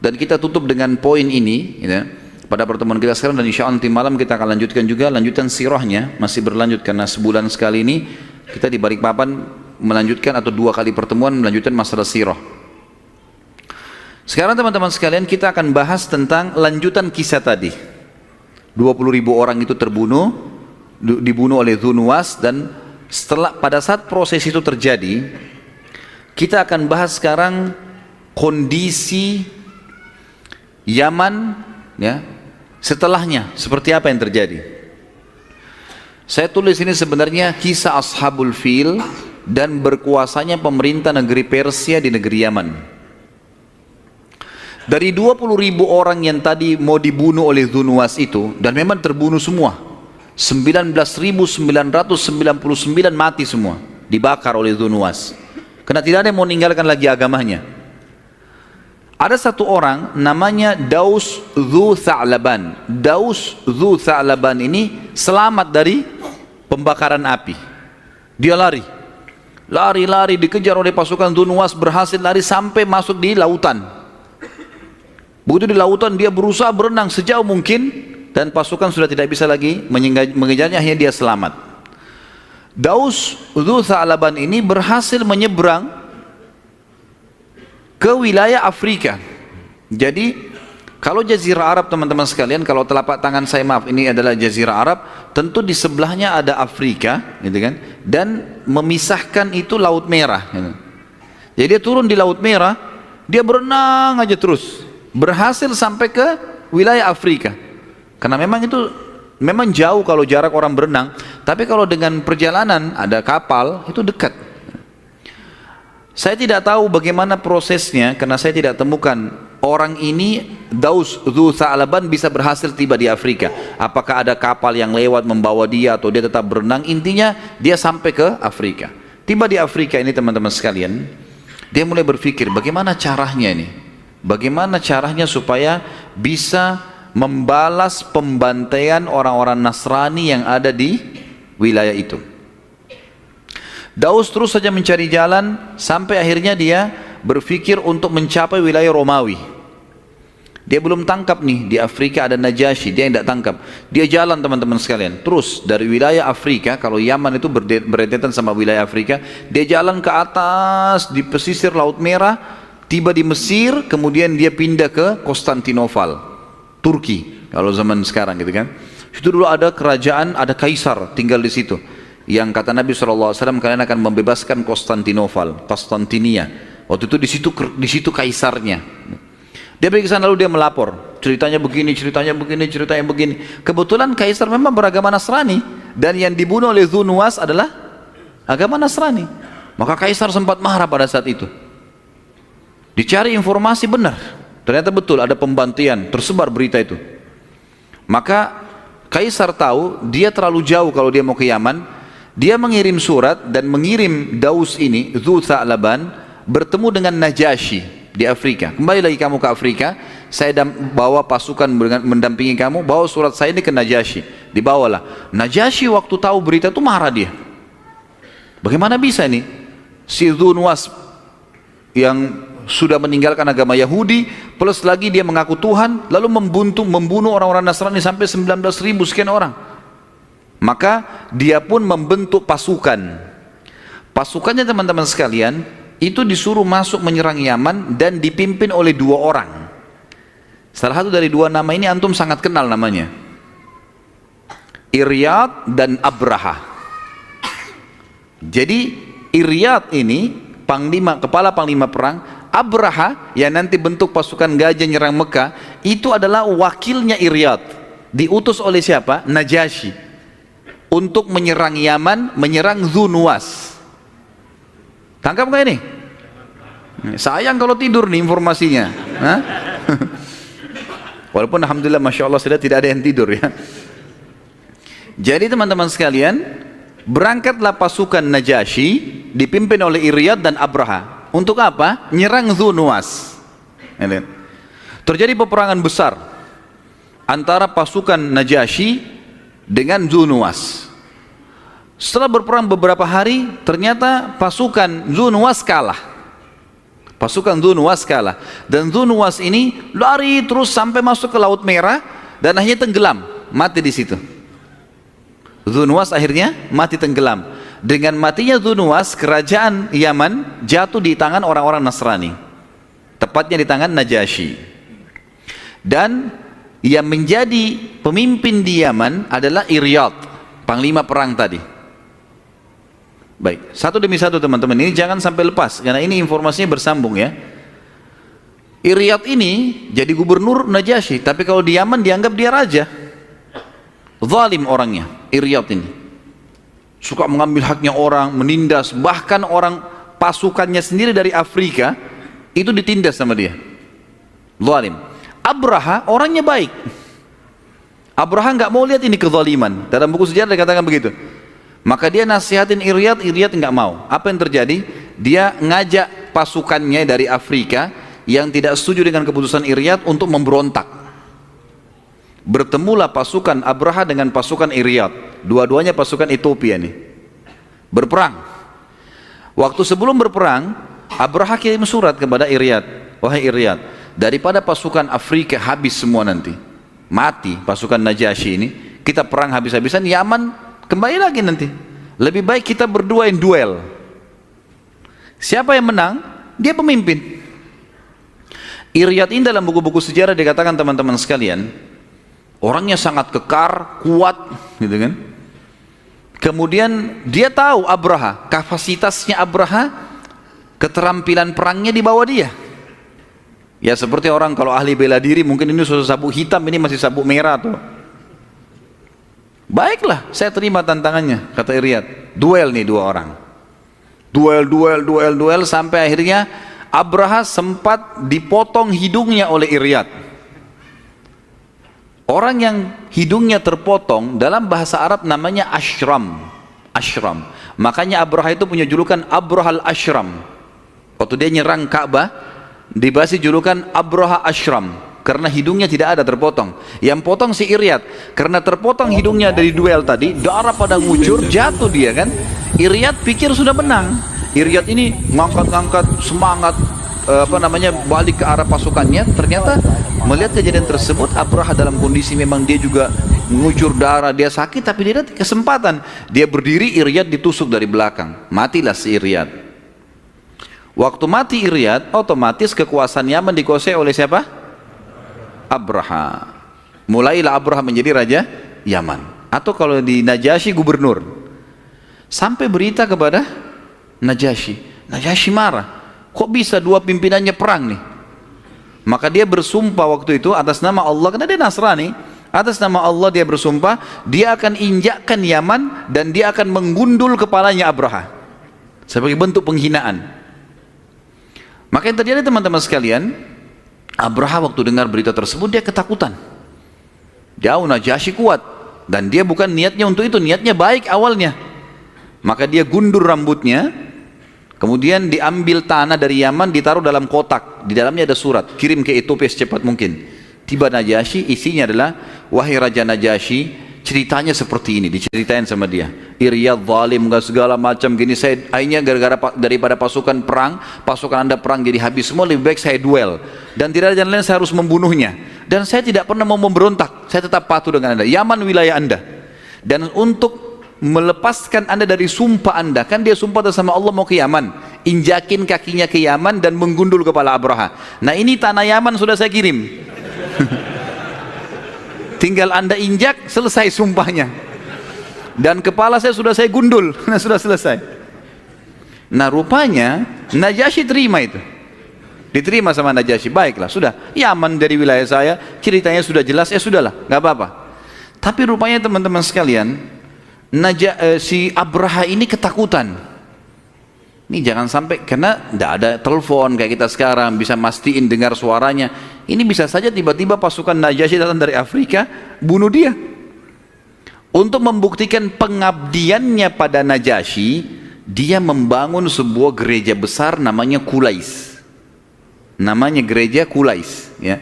Dan kita tutup dengan poin ini gitu, pada pertemuan kita sekarang, dan insya Allah nanti malam kita akan lanjutkan juga lanjutan sirahnya, masih berlanjut karena sebulan sekali ini kita di Balikpapan melanjutkan, atau 2 kali pertemuan melanjutkan masalah sirah. Sekarang teman-teman sekalian kita akan bahas tentang lanjutan kisah tadi. 20.000 orang itu dibunuh oleh Dhu Nuwas, dan pada saat proses itu terjadi, kita akan bahas sekarang kondisi Yaman ya, setelahnya seperti apa yang terjadi. Saya tulis ini sebenarnya kisah Ashabul Fil dan berkuasanya pemerintah negeri Persia di negeri Yaman. Dari 20.000 orang yang tadi mau dibunuh oleh Dhu Nuwas itu, dan memang terbunuh semua, 19.999 mati semua, dibakar oleh Dhu Nuwas, karena tidak ada yang mau meninggalkan lagi agamanya. Ada satu orang namanya Daus Dhu Tha'laban. Daus Dhu Tha'laban ini selamat dari pembakaran api. Dia lari, dikejar oleh pasukan Dhu Nuwas, berhasil lari sampai masuk di lautan. Begitu di lautan dia berusaha berenang sejauh mungkin, dan pasukan sudah tidak bisa lagi mengejarnya, akhirnya dia selamat. Daus Dhu Tha'laban ini berhasil menyeberang ke wilayah Afrika. Jadi kalau Jazirah Arab teman-teman sekalian, kalau telapak tangan saya, maaf, ini adalah Jazirah Arab, tentu di sebelahnya ada Afrika gitu kan, dan memisahkan itu Laut Merah gitu. Jadi dia turun di Laut Merah, dia berenang aja terus, berhasil sampai ke wilayah Afrika. Karena memang itu memang jauh kalau jarak orang berenang, tapi kalau dengan perjalanan ada kapal itu dekat. Saya tidak tahu bagaimana prosesnya karena saya tidak temukan orang ini. Daus Dhu Tha'laban bisa berhasil tiba di Afrika. Apakah ada kapal yang lewat membawa dia atau dia tetap berenang? Intinya dia sampai ke Afrika. Tiba di Afrika ini teman-teman sekalian, dia mulai berpikir bagaimana caranya ini? Bagaimana caranya supaya bisa membalas pembantaian orang-orang Nasrani yang ada di wilayah itu. Daus terus saja mencari jalan sampai akhirnya dia berpikir untuk mencapai wilayah Romawi. Dia belum tangkap nih, di Afrika ada Najasyi, dia tidak tangkap. Dia jalan teman-teman sekalian, terus dari wilayah Afrika, kalau Yaman itu berdekatan sama wilayah Afrika, dia jalan ke atas di pesisir Laut Merah, tiba di Mesir, kemudian dia pindah ke Konstantinopel, Turki kalau zaman sekarang gitu kan. Itu dulu ada kerajaan, ada kaisar tinggal di situ, yang kata Nabi SAW, kalian akan membebaskan Konstantinopel, Konstantinia. Waktu itu di situ kaisarnya. Dia pergi ke sana lalu dia melapor, ceritanya begini, ceritanya begini, ceritanya begini. Kebetulan kaisar memang beragama Nasrani, dan yang dibunuh oleh Dhu Nuwas adalah agama Nasrani. Maka kaisar sempat marah pada saat itu. Dicari informasi benar, ternyata betul ada pembantaian, tersebar berita itu. Maka kaisar tahu dia terlalu jauh kalau dia mau ke Yaman. Dia mengirim surat dan mengirim Daus ini, Dhu Tha'laban, bertemu dengan Najasyi di Afrika. Kembali lagi kamu ke Afrika, saya bawa pasukan mendampingi kamu, bawa surat saya ini ke Najasyi. Dibawalah. Najasyi waktu tahu berita itu marah dia. Bagaimana bisa ini si Dhu Nuwas yang sudah meninggalkan agama Yahudi, plus lagi dia mengaku Tuhan, lalu membunuh orang-orang Nasrani sampai 19.000 sekian orang. Maka dia pun membentuk pasukan. Pasukannya teman-teman sekalian, itu disuruh masuk menyerang Yaman dan dipimpin oleh 2 orang. Salah satu dari 2 nama ini antum sangat kenal namanya, Iryad dan Abraha. Jadi Iryad ini kepala panglima perang. Abraha yang nanti bentuk pasukan gajah nyerang Mekah, itu adalah wakilnya Iryad, diutus oleh siapa? Najasyi, untuk menyerang Yaman, menyerang Dhu Nuwas. Tangkap nggak ini? Sayang kalau tidur nih informasinya. Walaupun alhamdulillah masya Allah sudah tidak ada yang tidur ya. Jadi teman-teman sekalian, berangkatlah pasukan Najasyi dipimpin oleh Iryad dan Abraha. Untuk apa? Nyerang Dhu Nuwas. Terjadi peperangan besar antara pasukan Najasyi dengan Dhu Nuwas. Setelah berperang beberapa hari, ternyata pasukan Dhu Nuwas kalah. Pasukan Dhu Nuwas kalah. Dan Dhu Nuwas ini lari terus sampai masuk ke Laut Merah dan akhirnya tenggelam, mati di situ. Dhu Nuwas akhirnya mati tenggelam. Dengan matinya Dhu Nuwas, kerajaan Yaman jatuh di tangan orang-orang Nasrani, tepatnya di tangan Najasyi. Dan yang menjadi pemimpin di Yaman adalah Iryad, panglima perang tadi. Baik, satu demi satu teman-teman, ini jangan sampai lepas karena ini informasinya bersambung ya. Iryad ini jadi gubernur Najasyi, tapi kalau di Yaman dianggap dia raja. Zalim orangnya, Iryad ini. Suka mengambil haknya orang, menindas, bahkan orang pasukannya sendiri dari Afrika itu ditindas sama dia. Zalim. Abraha orangnya baik. Abraha nggak mau lihat ini kezaliman. Dalam buku sejarah dikatakan begitu. Maka dia nasihatin Iryad, Iryad nggak mau. Apa yang terjadi? Dia ngajak pasukannya dari Afrika yang tidak setuju dengan keputusan Iryad untuk memberontak. Bertemulah pasukan Abraha dengan pasukan Iryad. Dua-duanya pasukan Ethiopia nih. Berperang. Waktu sebelum berperang, Abraha kirim surat kepada Iryad. Wahai Iryad, daripada pasukan Afrika habis semua nanti, mati pasukan Najasyi ini, kita perang habis-habisan, Yaman kembali lagi nanti. Lebih baik kita berdua yang duel. Siapa yang menang, dia pemimpin. Iryad ini dalam buku-buku sejarah dikatakan teman-teman sekalian, orangnya sangat kekar, kuat, gitu kan. Kemudian dia tahu Abraha, kapasitasnya Abraha, keterampilan perangnya di bawah dia. Ya seperti orang kalau ahli bela diri, mungkin ini sudah sabuk hitam, ini masih sabuk merah tuh. Baiklah, saya terima tantangannya, kata Iryad. Duel nih dua orang. Duel sampai akhirnya Abraha sempat dipotong hidungnya oleh Iryad. Orang yang hidungnya terpotong dalam bahasa Arab namanya Ashram. Ashram. Makanya Abraha itu punya julukan Abrahal Ashram. Waktu dia nyerang Ka'bah, diberi julukan Abraha Ashram karena hidungnya tidak ada terpotong. Yang potong si Iryad, karena terpotong hidungnya dari duel tadi, darah pada ngucur, jatuh dia kan. Iryad pikir sudah menang. Iryad ini ngangkat-ngangkat semangat balik ke arah pasukannya. Ternyata melihat kejadian tersebut, Abraha dalam kondisi memang dia juga mengucur darah, dia sakit, tapi dia ada kesempatan. Dia berdiri, Iryad ditusuk dari belakang, matilah si Iryad. Waktu mati Iryad, otomatis kekuasaan Yaman dikuasai oleh siapa? Abraha. Mulailah Abraha menjadi raja Yaman, atau kalau di Najasyi gubernur. Sampai berita kepada Najasyi. Najasyi marah, kok bisa dua pimpinannya perang nih? Maka dia bersumpah waktu itu atas nama Allah, karena dia Nasrani, atas nama Allah dia bersumpah, dia akan injakkan Yaman dan dia akan menggundul kepalanya Abraha sebagai bentuk penghinaan. Maka yang terjadi teman-teman sekalian, Abraha waktu dengar berita tersebut dia ketakutan. Jauh Najasyi kuat dan dia bukan niatnya untuk itu, niatnya baik awalnya. Maka dia gundur rambutnya, kemudian diambil tanah dari Yaman, ditaruh dalam kotak, di dalamnya ada surat, kirim ke Ethiopia secepat mungkin. Tiba Najasyi, isinya adalah, wahai Raja Najasyi, ceritanya seperti ini, diceritain sama dia. Iryad zalim, segala macam gini, saya akhirnya gara-gara daripada pasukan perang, pasukan anda perang jadi habis semua, lebih baik saya duel. Dan tidak ada jalan lain, saya harus membunuhnya. Dan saya tidak pernah mau memberontak, saya tetap patuh dengan anda. Yaman wilayah anda. Dan untuk melepaskan anda dari sumpah anda, kan dia sumpah sama Allah mau ke Yaman, injakin kakinya ke Yaman dan menggundul kepala Abraha. Nah ini tanah Yaman sudah saya kirim. Tinggal anda injak, selesai sumpahnya. Dan kepala saya sudah saya gundul, sudah selesai. Nah rupanya Najasyi terima itu. Diterima sama Najasyi, baiklah sudah, Yaman dari wilayah saya, ceritanya sudah jelas, ya sudahlah, nggak apa-apa. Tapi rupanya teman-teman sekalian, si Abraha ini ketakutan. Ini jangan sampai, karena tidak ada telepon kayak kita sekarang bisa mastiin dengar suaranya. Ini bisa saja tiba-tiba pasukan Najasyi datang dari Afrika bunuh dia. Untuk membuktikan pengabdiannya pada Najasyi, dia membangun sebuah gereja besar namanya Qulais. Namanya gereja Qulais ya.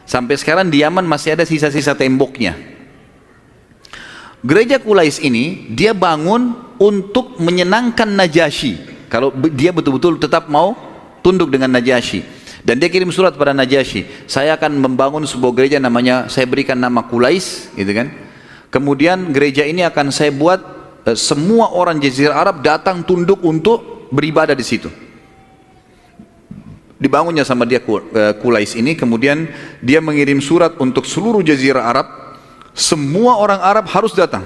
Sampai sekarang di Yaman masih ada sisa-sisa temboknya. Gereja Qulais ini dia bangun untuk menyenangkan Najasyi. Kalau dia betul-betul tetap mau tunduk dengan Najasyi. Dan dia kirim surat pada Najasyi, saya akan membangun sebuah gereja namanya, saya berikan nama Qulais, gitu kan. Kemudian gereja ini akan saya buat semua orang Jazirah Arab datang tunduk untuk beribadah di situ. Dibangunnya sama dia Qulais ini, kemudian dia mengirim surat untuk seluruh Jazirah Arab, semua orang Arab harus datang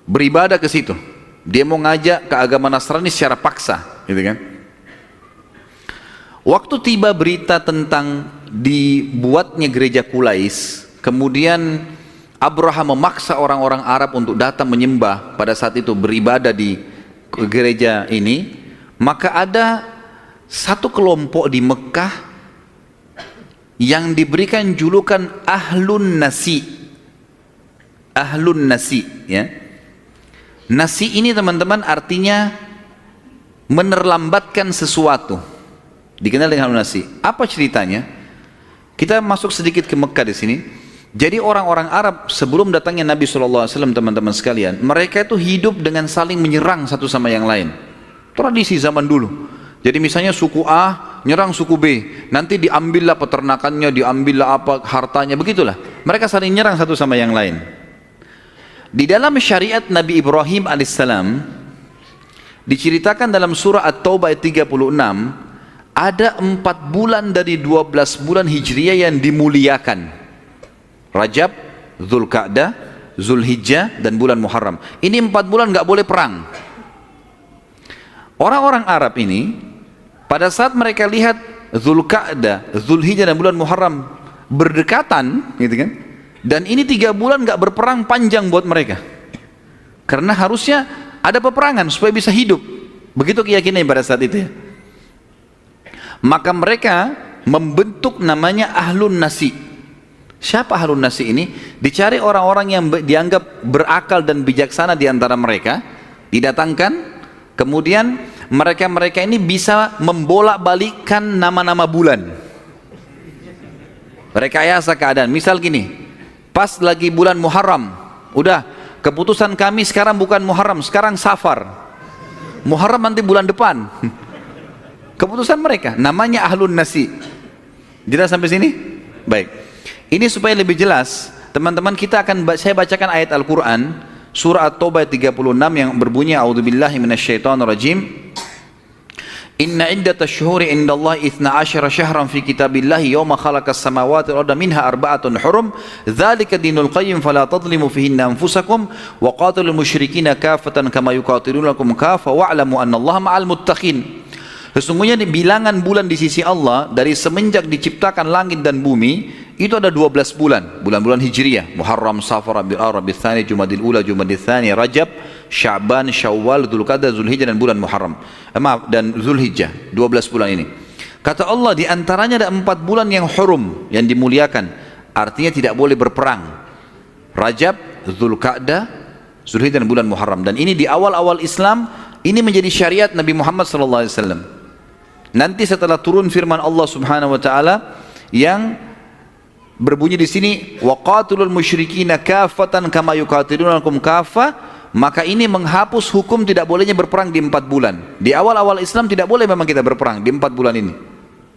beribadah ke situ. Dia mau ngajak ke agama Nasrani secara paksa, gitu kan. Waktu tiba berita tentang dibuatnya gereja Qulais, kemudian Abraham memaksa orang-orang Arab untuk datang menyembah pada saat itu, beribadah di gereja ini, maka ada satu kelompok di Mekah yang diberikan julukan Ahlun Nasi. Ahlun Nasi, ya. Nasi ini teman-teman artinya menerlambatkan sesuatu. Dikenal dengan Ahlun Nasi. Apa ceritanya? Kita masuk sedikit ke Mekah di sini. Jadi orang-orang Arab sebelum datangnya Nabi SAW, teman-teman sekalian, mereka itu hidup dengan saling menyerang satu sama yang lain. Tradisi zaman dulu. Jadi misalnya suku A nyerang suku B, nanti diambillah peternakannya, diambillah apa hartanya, begitulah. Mereka saling nyerang satu sama yang lain. Di dalam syariat Nabi Ibrahim alaihissalam diceritakan dalam surah At-Taubah ayat 36, ada 4 bulan dari 12 bulan Hijriyah yang dimuliakan. Rajab, Dzulqa'dah, Zulhijjah, dan bulan Muharram. Ini 4 bulan nggak boleh perang. Orang-orang Arab ini, pada saat mereka lihat Dzulqa'dah, Zulhijjah, dan bulan Muharram berdekatan, gitu kan? Dan ini 3 bulan nggak berperang panjang buat mereka. Karena harusnya ada peperangan supaya bisa hidup. Begitu keyakinannya pada saat itu, ya. Maka mereka membentuk namanya Ahlun Nasi. Siapa Ahlun Nasi ini? Dicari orang-orang yang dianggap berakal dan bijaksana di antara mereka, didatangkan, kemudian mereka-mereka ini bisa membolak-balikkan nama-nama bulan. Rekayasa keadaan. Misal gini, pas lagi bulan Muharram, udah keputusan kami sekarang bukan Muharram, sekarang Safar. Muharram nanti bulan depan. Keputusan mereka, namanya Ahlun Nasi. Jelas sampai sini? Baik. Ini supaya lebih jelas, teman-teman, saya bacakan ayat Al-Quran, surah At-Taubah 36 yang berbunyi, A'udzubillahi minasyaitonirrajim. Inna iddatash syuhuri indallahi 12 syahran fi kitabillahi yawma khalaqas samawati wal arda minha arba'atun hurum dzalika dinul qayyim fala tadhlimu fihinna anfusakum wa qatilul musyrikina kafatan kama yuqatilunakum kafa wa'lamu annallaha ma'al muttaqin. Sesungguhnya di bilangan bulan di sisi Allah dari semenjak diciptakan langit dan bumi itu ada 12 bulan, bulan-bulan Hijriyah, Muharram, Safar, Rabiul Tsani, Jumadil Ula, Jumadil Tsani, Rajab, Sya'ban, Syawal, Dzulqa'dah, Zulhijjah, dan bulan Muharram. Dan Zulhijjah, 12 bulan ini. Kata Allah, di antaranya ada 4 bulan yang hurum, yang dimuliakan. Artinya tidak boleh berperang. Rajab, Dzulqa'dah, Zulhijjah, dan bulan Muharram. Dan ini di awal-awal Islam, ini menjadi syariat Nabi Muhammad SAW. Nanti setelah turun firman Allah Subhanahu wa taala yang berbunyi di sini, waqatilul musyrikina kafatan kama yuqatilunakum kafa, maka ini menghapus hukum tidak bolehnya berperang di 4 bulan. Di awal-awal Islam tidak boleh memang kita berperang di 4 bulan ini.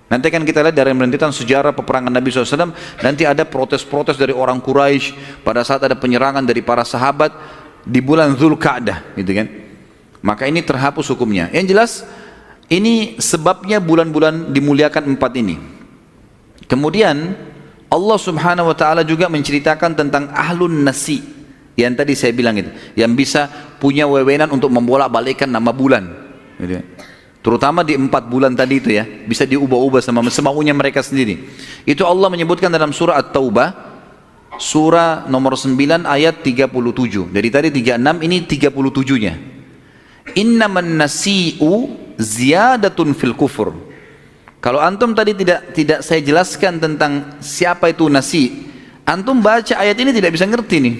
Nanti kan kita lihat dari rentetan sejarah peperangan Nabi SAW, nanti ada protes-protes dari orang Quraisy pada saat ada penyerangan dari para sahabat di bulan Dzulqa'dah, gitu kan. Maka ini terhapus hukumnya. Yang jelas ini sebabnya bulan-bulan dimuliakan 4 ini. Kemudian Allah Subhanahu wa taala juga menceritakan tentang Ahlun Nasi yang tadi saya bilang itu, yang bisa punya wewenang untuk membolak-balikkan nama bulan, gitu. Terutama di 4 bulan tadi itu, ya, bisa diubah-ubah sama semaunya mereka sendiri. Itu Allah menyebutkan dalam surah At-Taubah, surah nomor 9 ayat 37. Dari tadi 36, ini 37-nya. Innaman nasi'u ziyadatun fil kufur. Kalau antum tadi tidak saya jelaskan tentang siapa itu nasi, antum baca ayat ini tidak bisa ngerti nih.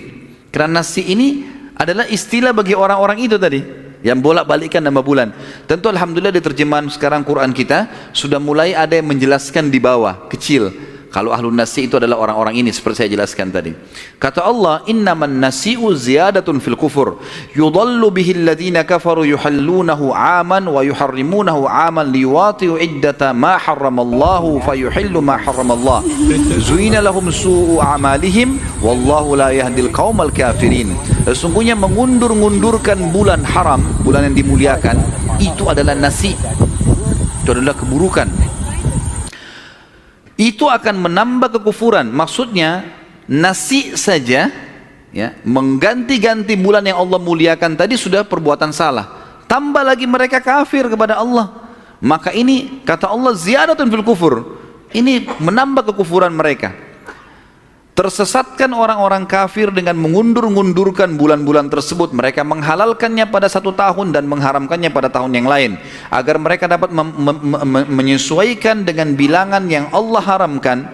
Karena nasi ini adalah istilah bagi orang-orang itu tadi yang bolak-balikkan nama bulan. Tentu alhamdulillah di terjemahan sekarang Quran kita sudah mulai ada yang menjelaskan di bawah kecil. Kalau ahlun nasi itu adalah orang-orang ini seperti saya jelaskan tadi. Kata Allah, innaman nasi'u ziyadatun fil kufur yudallu bihi alladhina kafaru yuhallunahu aman wa yuharrimunahu aman liwati'u iddata ma harramallahu fayuhillu ma harramallah zuina lahum su'u amalihim wallahu la yahdil qaumal kafirin. Sesungguhnya mengundur-ngundurkan bulan haram, bulan yang dimuliakan, itu adalah nasi, itu adalah keburukan. Itu akan menambah kekufuran. Maksudnya nasi saja ya, mengganti-ganti bulan yang Allah muliakan tadi sudah perbuatan salah. Tambah lagi mereka kafir kepada Allah. Maka ini kata Allah ziyadatun fil kufur. Ini menambah kekufuran mereka. Tersesatkan orang-orang kafir dengan mengundur-ngundurkan bulan-bulan tersebut. Mereka menghalalkannya pada 1 tahun dan mengharamkannya pada tahun yang lain, agar mereka dapat menyesuaikan dengan bilangan yang Allah haramkan.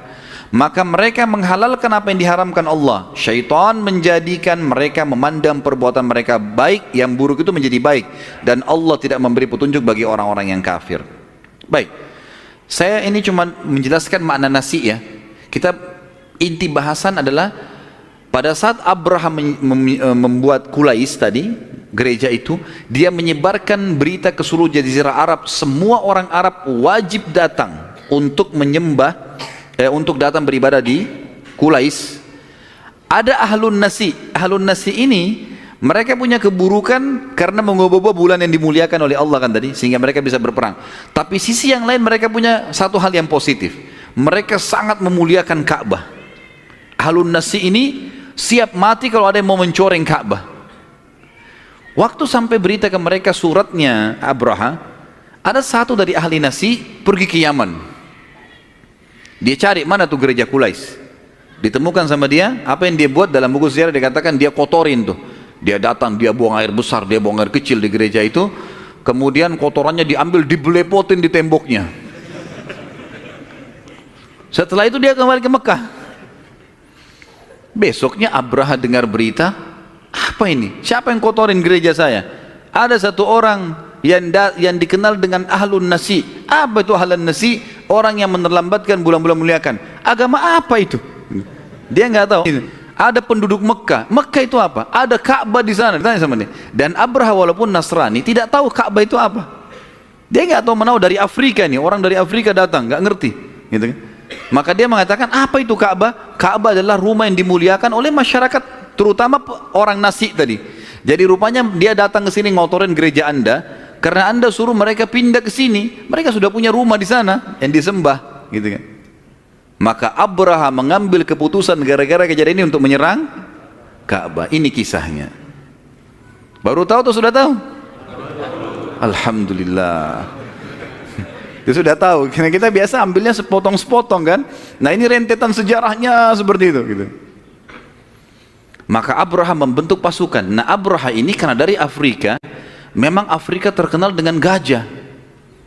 Maka mereka menghalalkan apa yang diharamkan Allah. Syaitan menjadikan mereka memandang perbuatan mereka baik, yang buruk itu menjadi baik, dan Allah tidak memberi petunjuk bagi orang-orang yang kafir. Baik, saya ini cuma menjelaskan makna nasi ya. Kita inti bahasan adalah pada saat Abraham membuat Qulais tadi, gereja itu, dia menyebarkan berita ke seluruh jazirah Arab. Semua orang Arab wajib datang untuk menyembah, untuk datang beribadah di Qulais. Ada ahlun nasi. Ahlun nasi ini mereka punya keburukan karena mengubah bulan yang dimuliakan oleh Allah kan tadi, sehingga mereka bisa berperang. Tapi sisi yang lain mereka punya satu hal yang positif. Mereka sangat memuliakan Ka'bah. Ahlun nasi ini siap mati kalau ada yang mau mencoreng Ka'bah. Waktu sampai berita ke mereka suratnya Abraha, ada satu dari ahli nasi pergi ke Yaman. Dia cari mana tuh gereja Qulais. Ditemukan sama dia. Apa yang dia buat dalam buku sejarah dikatakan dia kotorin tuh. Dia datang, dia buang air besar, dia buang air kecil di gereja itu. Kemudian kotorannya diambil, dibelepotin di temboknya. Setelah itu dia kembali ke Mekah. Besoknya Abraha dengar berita, apa ini? Siapa yang kotorin gereja saya? Ada satu orang yang dikenal dengan ahlun nasi. Apa itu ahlun nasi? Orang yang menerlambatkan bulan-bulan muliakan. Agama apa itu? Dia nggak tahu. Ada penduduk Mekah. Mekah itu apa? Ada Ka'bah di sana. Ditanya sama dia. Dan Abraha walaupun Nasrani tidak tahu Ka'bah itu apa. Dia nggak tahu menahu dari Afrika nih. Orang dari Afrika datang, nggak ngerti. Gitu kan? Maka dia mengatakan, apa itu Ka'bah? Ka'bah adalah rumah yang dimuliakan oleh masyarakat, terutama orang nasi tadi. Jadi rupanya dia datang ke sini ngotorin gereja Anda, karena Anda suruh mereka pindah ke sini. Mereka sudah punya rumah di sana yang disembah, gitu kan. Maka Abraha mengambil keputusan gara-gara kejadian ini untuk menyerang Ka'bah. Ini kisahnya. Baru tahu atau sudah tahu? Alhamdulillah. Dia sudah tahu, karena kita biasa ambilnya sepotong-sepotong kan. Nah ini rentetan sejarahnya seperti itu gitu. Maka Abraha membentuk pasukan. Nah Abraha ini karena dari Afrika, memang Afrika terkenal dengan gajah.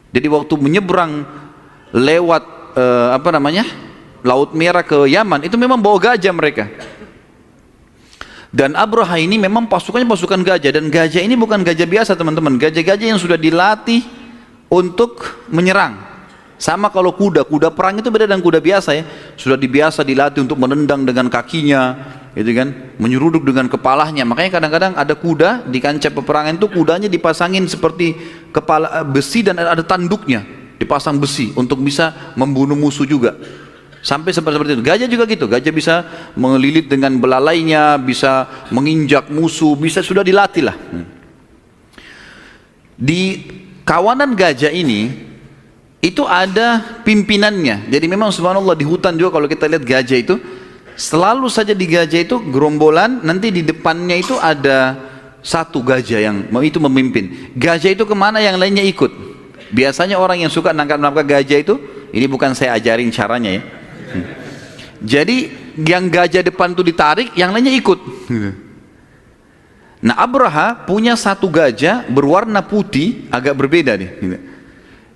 Jadi waktu menyeberang lewat Laut Merah ke Yaman, itu memang bawa gajah mereka. Dan Abraha ini memang pasukannya pasukan gajah. Dan gajah ini bukan gajah biasa teman-teman. Gajah-gajah yang sudah dilatih untuk menyerang. Sama kalau kuda perang itu beda dengan kuda biasa ya. Sudah dilatih untuk menendang dengan kakinya, gitu kan, menyeruduk dengan kepalanya. Makanya kadang-kadang ada kuda di kancah peperangan itu kudanya dipasangin seperti kepala besi dan ada tanduknya, dipasang besi untuk bisa membunuh musuh juga. Sampai seperti itu. Gajah juga gitu. Gajah bisa melilit dengan belalainya, bisa menginjak musuh, bisa sudah dilatih lah. Di kawanan gajah ini itu ada pimpinannya. Jadi memang subhanallah di hutan juga kalau kita lihat gajah itu selalu saja di gajah itu gerombolan, nanti di depannya itu ada satu gajah yang itu memimpin. Gajah itu kemana yang lainnya ikut. Biasanya orang yang suka nangkap gajah itu, ini bukan saya ajarin caranya ya. Jadi yang gajah depan itu ditarik, yang lainnya ikut. Nah Abraha punya satu gajah berwarna putih, agak berbeda nih,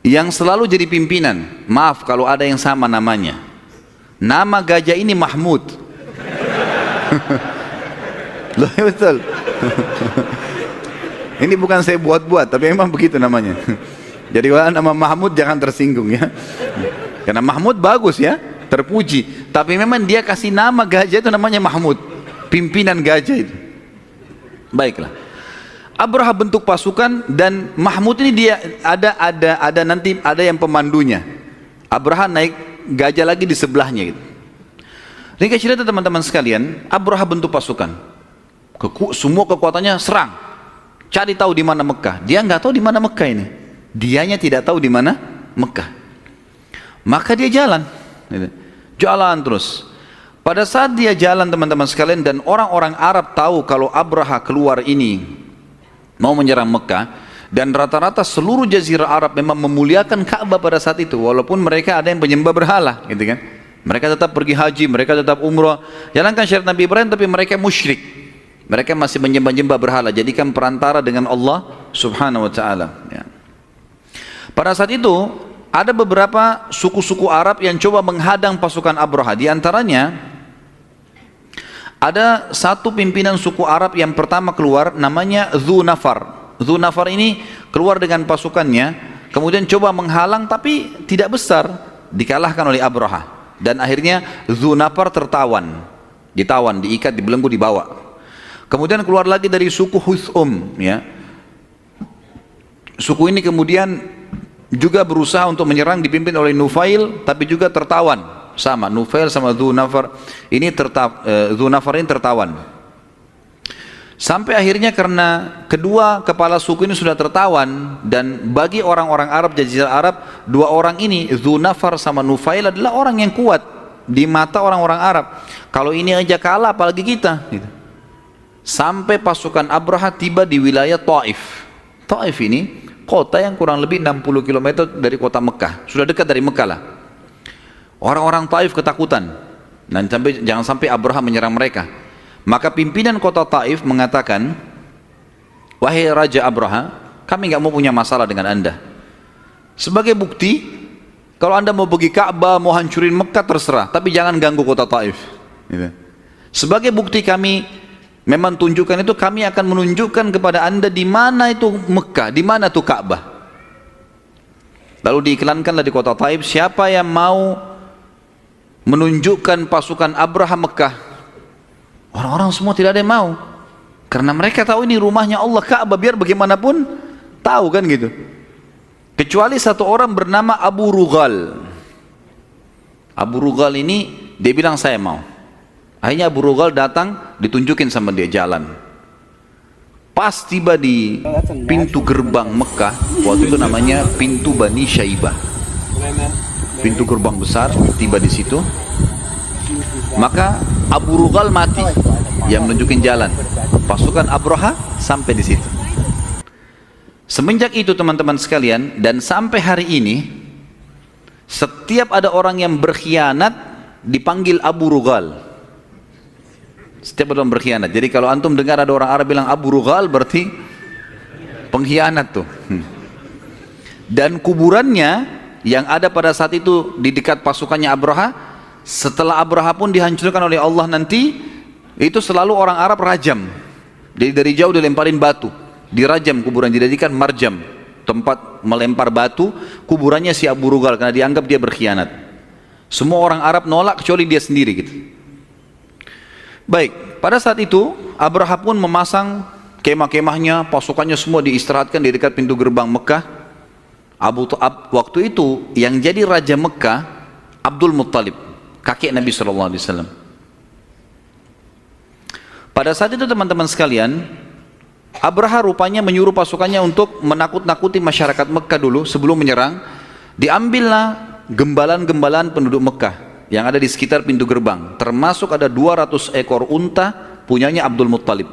yang selalu jadi pimpinan. Maaf kalau ada yang sama namanya. Nama gajah ini Mahmud. Loh betul. Ini bukan saya buat-buat, tapi memang begitu namanya. Jadi kalau nama Mahmud jangan tersinggung ya. Karena Mahmud bagus ya. terpuji. Tapi memang dia kasih nama gajah itu namanya Mahmud, pimpinan gajah itu. Baiklah. Abraha bentuk pasukan dan Mahmud ini dia ada nanti ada yang pemandunya. Abraha naik gajah lagi di sebelahnya gitu. Ringkas cerita teman-teman sekalian, Abraha bentuk pasukan. Semua kekuatannya serang. Cari tahu di mana Mekah. Dia nggak tahu di mana Mekah ini. Dianya tidak tahu di mana Mekah. Maka dia jalan. Jalan terus. Pada saat dia jalan teman-teman sekalian dan orang-orang Arab tahu kalau Abraha keluar ini mau menyerang Mekah, dan rata-rata seluruh jazirah Arab memang memuliakan Ka'bah pada saat itu, walaupun mereka ada yang penyembah berhala, gitu kan. Mereka tetap pergi haji, mereka tetap umrah, jalankan syariat Nabi Ibrahim, tapi mereka musyrik. Mereka masih menyembah-nyembah berhala, jadikan perantara dengan Allah Subhanahu wa taala, ya. Pada saat itu ada beberapa suku-suku Arab yang coba menghadang pasukan Abraha. Di antaranya ada satu pimpinan suku Arab yang pertama keluar, namanya Dhu Nafar. Dhu Nafar ini keluar dengan pasukannya, kemudian coba menghalang tapi tidak besar, dikalahkan oleh Abraha. Dan akhirnya Dhu Nafar ditawan, diikat, dibelenggu, dibawa. Kemudian keluar lagi dari suku Huthum, ya. Suku ini kemudian juga berusaha untuk menyerang, dipimpin oleh Nufail, tapi juga tertawan. Sama, Nufail sama Dhu Nafar ini tertawan. Sampai akhirnya karena kedua kepala suku ini sudah tertawan, dan bagi orang-orang Arab, jazirah Arab, dua orang ini, Dhu Nafar sama Nufail, adalah orang yang kuat di mata orang-orang Arab. Kalau ini aja kalah, apalagi kita, gitu. Sampai pasukan Abraha tiba di wilayah Taif. Taif ini kota yang kurang lebih 60 km dari kota Mekah, sudah dekat dari Mekah lah. Orang-orang Taif ketakutan, dan jangan sampai Abraha menyerang mereka. Maka pimpinan kota Taif mengatakan, wahai Raja Abraha, kami nggak mau punya masalah dengan anda. Sebagai bukti, kalau anda mau pergi Ka'bah, mau hancurin Mekah, terserah, tapi jangan ganggu kota Taif, gitu. Sebagai bukti kami memang tunjukkan itu, kami akan menunjukkan kepada anda di mana itu Mekah, di mana itu Ka'bah. Lalu diiklankanlah di kota Taif, siapa yang mau menunjukkan pasukan Abraha Mekah. Orang-orang semua tidak ada yang mau, karena mereka tahu ini rumahnya Allah, Ka'bah, biar bagaimanapun tahu kan gitu. Kecuali satu orang bernama Abu Rughal. Abu Rughal ini dia bilang saya mau. Akhirnya Abu Rughal datang, ditunjukin sama dia jalan. Pas tiba di pintu gerbang Mekah, waktu itu namanya pintu Bani Syaibah, pintu gerbang besar, tiba di situ. Maka Abu Rughal mati, yang menunjukin jalan. Pasukan Abraha sampai di situ. Semenjak itu teman-teman sekalian, dan sampai hari ini, setiap ada orang yang berkhianat dipanggil Abu Rughal. Setiap ada orang berkhianat. Jadi kalau antum dengar ada orang Arab bilang Abu Rughal, berarti pengkhianat tuh. Dan kuburannya yang ada pada saat itu di dekat pasukannya Abraha, setelah Abraha pun dihancurkan oleh Allah nanti, itu selalu orang Arab rajam. Jadi dari jauh dilemparin batu, dirajam kuburan, dijadikan marjam, tempat melempar batu, kuburannya si Abu Rughal, karena dianggap dia berkhianat. Semua orang Arab nolak kecuali dia sendiri gitu. Baik, pada saat itu Abraha pun memasang kemah-kemahnya, pasukannya semua diistirahatkan di dekat pintu gerbang Mekah. Waktu itu yang jadi raja Mekah Abdul Muttalib, kakek Nabi SAW. Pada saat itu teman-teman sekalian, Abraha rupanya menyuruh pasukannya untuk menakut-nakuti masyarakat Mekah dulu sebelum menyerang. Diambillah gembalan-gembalan penduduk Mekah yang ada di sekitar pintu gerbang, termasuk ada 200 ekor unta punyanya Abdul Muttalib.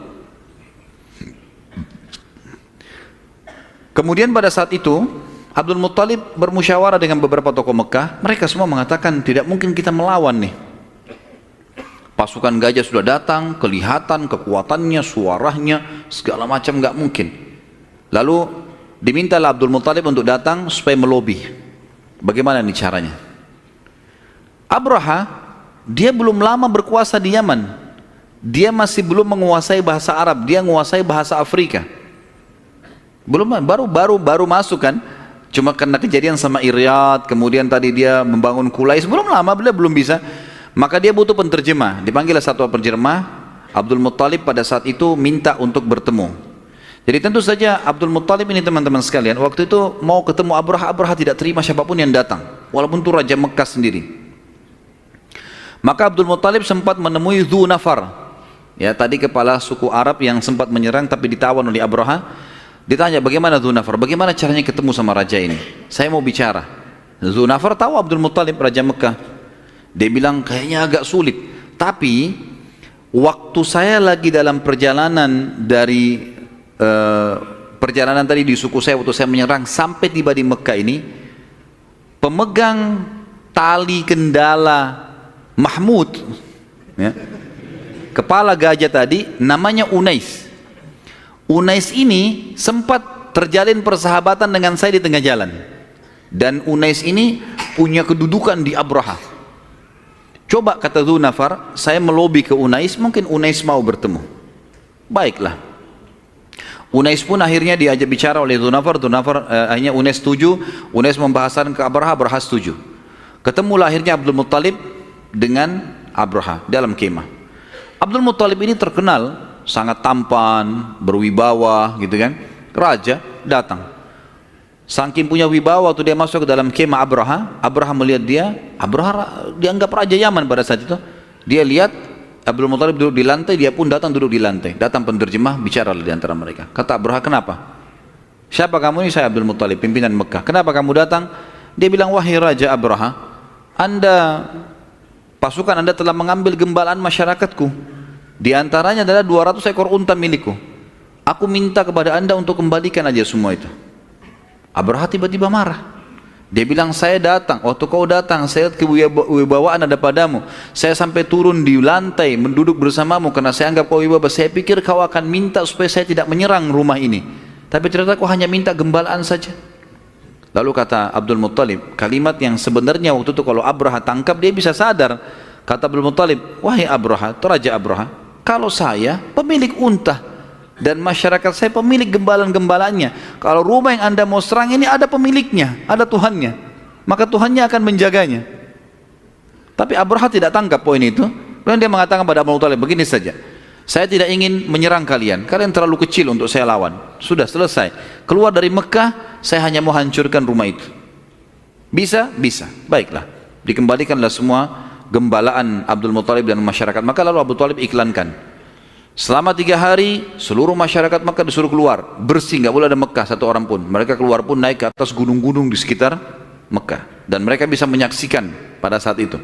Kemudian pada saat itu Abdul Muttalib bermusyawarah dengan beberapa tokoh Mekah. Mereka semua mengatakan tidak mungkin kita melawan nih. Pasukan gajah sudah datang, kelihatan kekuatannya, suaranya, segala macam, nggak mungkin. Lalu dimintalah Abdul Muttalib untuk datang supaya melobi. Bagaimana nih caranya? Abraha, dia belum lama berkuasa di Yaman. Dia masih belum menguasai bahasa Arab, dia menguasai bahasa Afrika. Baru masuk kan. Cuma karena kejadian sama Iryad, kemudian tadi dia membangun Qulais, belum lama beliau belum bisa. Maka dia butuh penterjemah. Dipanggil satu penterjemah. Abdul Muttalib pada saat itu minta untuk bertemu. Jadi tentu saja Abdul Muttalib ini teman-teman sekalian, waktu itu mau ketemu Abraha, Abraha tidak terima siapapun yang datang, walaupun itu Raja Mekah sendiri. Maka Abdul Muttalib sempat menemui Dhu Nafar, ya tadi kepala suku Arab yang sempat menyerang tapi ditawan oleh Abraha. Ditanya bagaimana Dhu Nafar, bagaimana caranya ketemu sama raja ini, saya mau bicara. Dhu Nafar tahu Abdul Muttalib Raja Mekah. Dia bilang kayaknya agak sulit, tapi waktu saya lagi dalam perjalanan dari perjalanan tadi di suku saya, waktu saya menyerang sampai tiba di Mekah ini, pemegang tali kendala Mahmud, ya, kepala gajah tadi namanya Unais. Unais ini sempat terjalin persahabatan dengan saya di tengah jalan, dan Unais ini punya kedudukan di Abraha. Coba kata Dhu Nafar, saya melobi ke Unais, mungkin Unais mau bertemu. Baiklah, Unais pun akhirnya diajak bicara oleh Dhu Nafar. Akhirnya Unais setuju. Unais membahasakan ke Abraha, Abraha setuju. Ketemulah akhirnya Abdul Muttalib dengan Abraha dalam kemah. Abdul Muttalib ini terkenal sangat tampan, berwibawa gitu kan. Raja datang. Saking punya wibawa, waktu dia masuk ke dalam kemah Abraha, Abraha melihat dia. Abraha dianggap Raja Yaman pada saat itu. Dia lihat Abdul Muttalib duduk di lantai, dia pun datang duduk di lantai. Datang penterjemah, bicara di antara mereka. Kata Abraha, kenapa? Siapa kamu ini? Saya Abdul Muttalib, pimpinan Mekah. Kenapa kamu datang? Dia bilang, wahai Raja Abraha, pasukan Anda telah mengambil gembalaan masyarakatku. Di antaranya adalah 200 ekor unta milikku. Aku minta kepada Anda untuk kembalikan aja semua itu. Abraha tiba-tiba marah. Dia bilang, saya datang, waktu kau datang, saya lihat kewibawaan ada padamu. Saya sampai turun di lantai, menduduk bersamamu, karena saya anggap kau wibawa. Saya pikir kau akan minta supaya saya tidak menyerang rumah ini. Tapi ternyata kau hanya minta gembalaan saja. Lalu kata Abdul Muttalib, kalimat yang sebenarnya waktu itu kalau Abraha tangkap, dia bisa sadar. Kata Abdul Muttalib, wahai Abraha, itu Raja Abraha, kalau saya pemilik unta, dan masyarakat saya pemilik gembalan-gembalanya. Kalau rumah yang Anda mau serang ini ada pemiliknya, ada Tuhannya, maka Tuhannya akan menjaganya. Tapi Abraha tidak tangkap poin itu. Kemudian dia mengatakan pada Abdul Muttalib, begini saja, saya tidak ingin menyerang kalian, kalian terlalu kecil untuk saya lawan. Sudah selesai, keluar dari Mekah, saya hanya mau hancurkan rumah itu. Bisa? Bisa. Baiklah, dikembalikanlah semua gembalaan Abdul Muttalib dan masyarakat. Maka lalu Abu Thalib iklankan, selama 3 hari seluruh masyarakat Mekah disuruh keluar bersih, nggak boleh ada Mekah satu orang pun. Mereka keluar pun naik ke atas gunung-gunung di sekitar Mekah, dan mereka bisa menyaksikan pada saat itu.